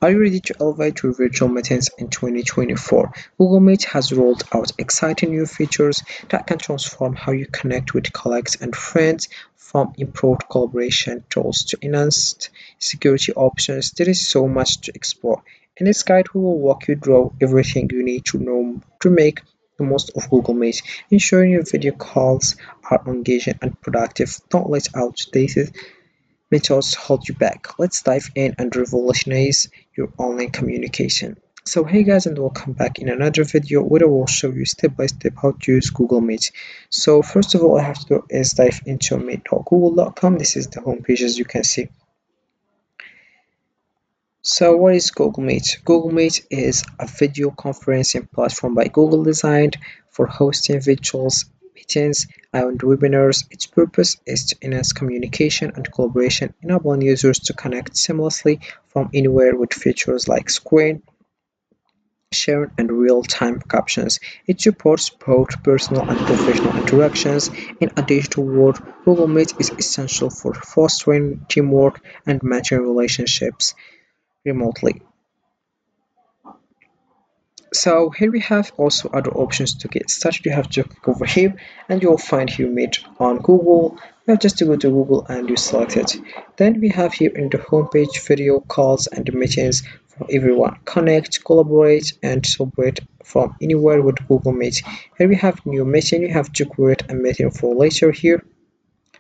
Are you ready to elevate your virtual meetings in 2024? Google Meet has rolled out exciting new features that can transform how you connect with colleagues and friends, from improved collaboration tools to enhanced security options. There is so much to explore. In this guide, we will walk you through everything you need to know to make the most of Google Meet, ensuring your video calls are engaging and productive. Don't let outdated methods hold you back. Let's dive in and revolutionize your online communication. So hey guys, and welcome back in another video where I will show you step by step how to use Google Meet. So first of all, I have to do is dive into meet.google.com. This is the homepage, as you can see. So what is Google Meet? Google Meet is a video conferencing platform by Google designed for hosting virtual meetings and webinars. Its purpose is to enhance communication and collaboration, enabling users to connect seamlessly from anywhere with features like screen sharing and real-time captions. It supports both personal and professional interactions. In a digital world, Google Meet is essential for fostering teamwork and managing relationships remotely. So here we have also other options to get started. You have to click over here and you'll find here Meet on Google. You have just to go to Google and you select it. Then we have here in the homepage video calls and meetings for everyone. Connect, collaborate and celebrate from anywhere with Google Meet. Here we have new meeting. You have to create a meeting for later here.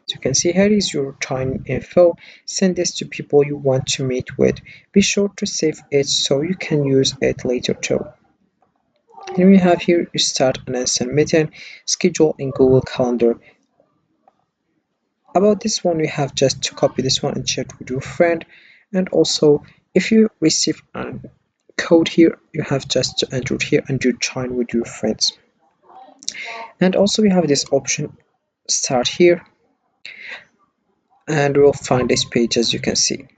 As you can see, here is your time info. Send this to people you want to meet with. Be sure to save it so you can use it later too. Then we have here start an instant meeting, schedule in Google Calendar. About this one, we have just to copy this one and share it with your friend. And also, if you receive a code here, you have just to enter it here and you join with your friends. And also, we have this option start here, and we'll find this page as you can see.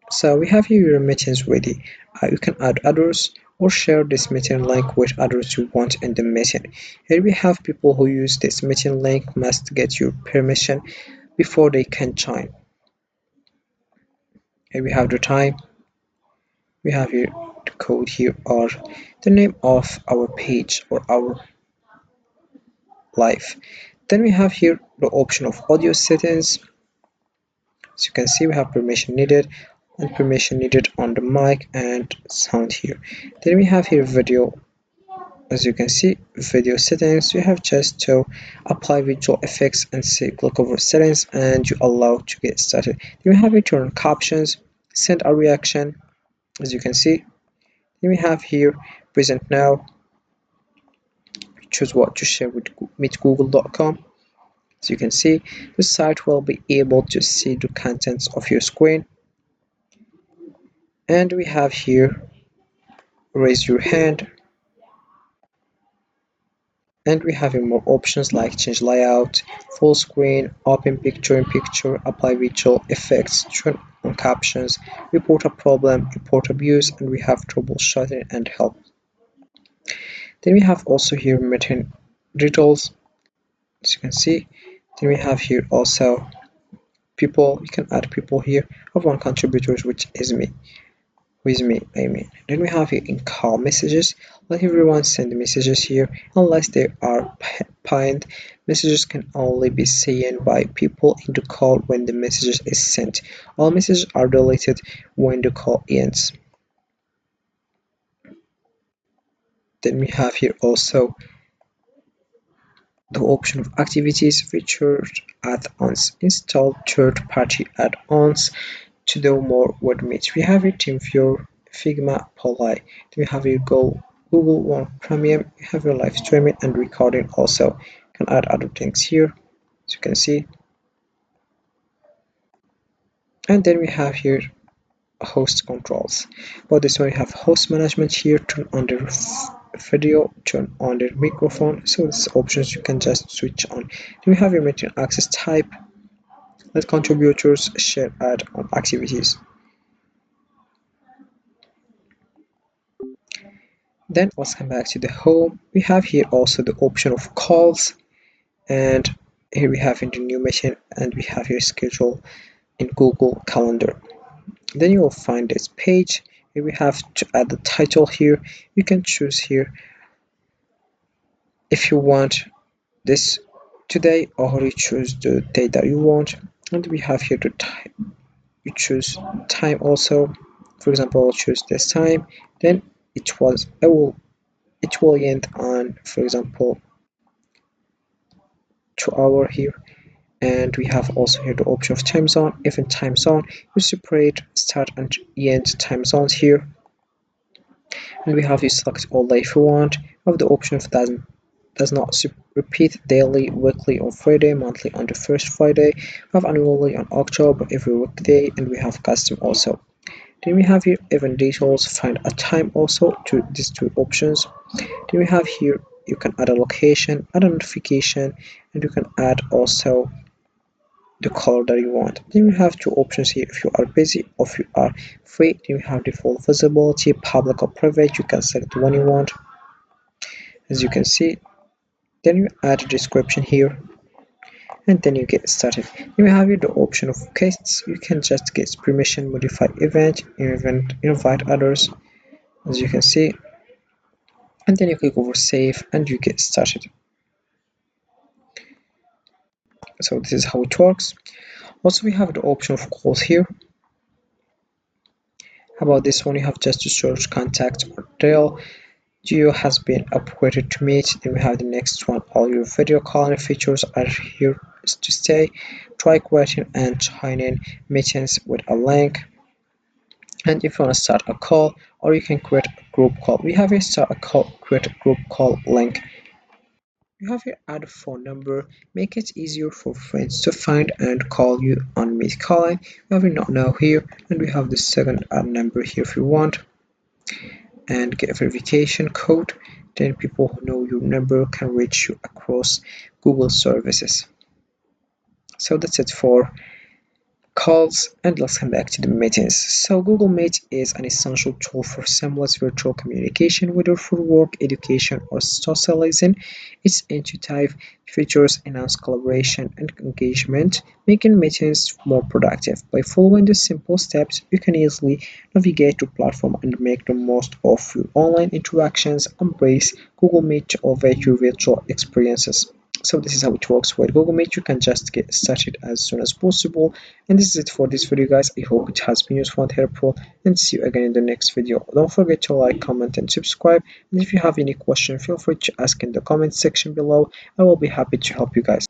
So we have here your meetings ready. You can add others or share this meeting link with others you want in the meeting. Here we have people who use this meeting link must get your permission before they can join. Here we have the time. We have here the code here or the name of our page or our live. Then we have here the option of audio settings. As you can see, we have permission needed and permission needed on the mic and sound here. Then we have here video. As you can see, video settings, you have just to apply visual effects and say click over settings and you allow to get started. Then we have here turn captions, send a reaction. As you can see, then we have here present now. Choose what to share with meetgoogle.com. As you can see, the site will be able to see the contents of your screen. And we have here raise your hand, and we have more options like change layout, full screen, open picture in picture, apply visual effects, turn on captions, report a problem, report abuse, and we have troubleshooting and help. Then we have also here meeting details, as you can see. Then we have here also people. You can add people here of one contributors, which is me. I mean. Then we have here in call messages. Let everyone send messages here unless they are pinned. Messages can only be seen by people in the call when the message is sent. All messages are deleted when the call ends. Then we have here also the option of activities, featured add-ons, install third-party add-ons to do more with Meet. We have here TeamViewer, Figma, Polly. Then we have here Google One Premium. We have your live streaming and recording also. You can add other things here, as you can see. And then we have here host controls. For this one, we have host management here. Turn on the video, turn on the microphone. So these options you can just switch on. Then we have your meeting access type. Let contributors share add-on activities. Then let's come back to the home. We have here also the option of calls, and here we have in the new machine, and we have here schedule in Google Calendar. Then you will find this page. Here we have to add the title here. You can choose here if you want this today, or you choose the date that you want. And we have here the time. You choose time also. For example, I'll choose this time. Then it will end on, for example, 2 hour here. And we have also here the option of time zone. If in time zone, you separate start and end time zones here. And we have you select all day if you want. We have the option of does not repeat daily, weekly on Friday, monthly on the first Friday. We have annually on October every weekday, and we have custom also. Then we have here event details, find a time also to these two options. Then we have here you can add a location, add a notification, and you can add also the color that you want. Then we have two options here. If you are busy or if you are free, then you have default visibility, public or private. You can select the one you want, as you can see. Then you add a description here, and then you get started. You have here the option of guests. You can just get permission, modify event, invite others, as you can see, and then you click over save and you get started. So this is how it works. Also, we have the option of calls here. About this one, you have just to search contact or dial. Geo has been upgraded to Meet. Then we have the next one. All your video calling features are here to stay. Try creating and joining meetings with a link. And if you want to start a call, or you can create a group call. We have a start a call, create a group call link. You have your add phone number, make it easier for friends to find and call you on Meet Calling. We have your not now here, and we have the second add number here if you want, and get a verification code. Then people who know your number can reach you across Google services. So that's it for calls, and let's come back to the meetings. So Google Meet is an essential tool for seamless virtual communication, whether for work, education, or socializing. Its intuitive features enhance collaboration and engagement, making meetings more productive. By following the simple steps, you can easily navigate the platform and make the most of your online interactions. Embrace Google Meet to elevate your virtual experiences. So this is how it works with Google Meet. You can just get started as soon as possible. And this is it for this video, guys. I hope it has been useful and helpful, and see you again in the next video. Don't forget to like, comment, and subscribe. And if you have any question, feel free to ask in the comment section below. I will be happy to help you guys.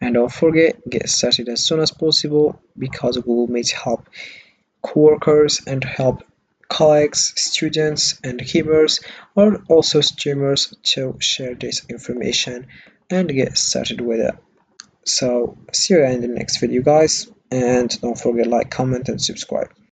And don't forget, get started as soon as possible, because Google Meet help coworkers and help colleagues, students, and gamers, or also streamers to share this information and get started with it. So see you in the next video, guys, and don't forget like, comment, and subscribe.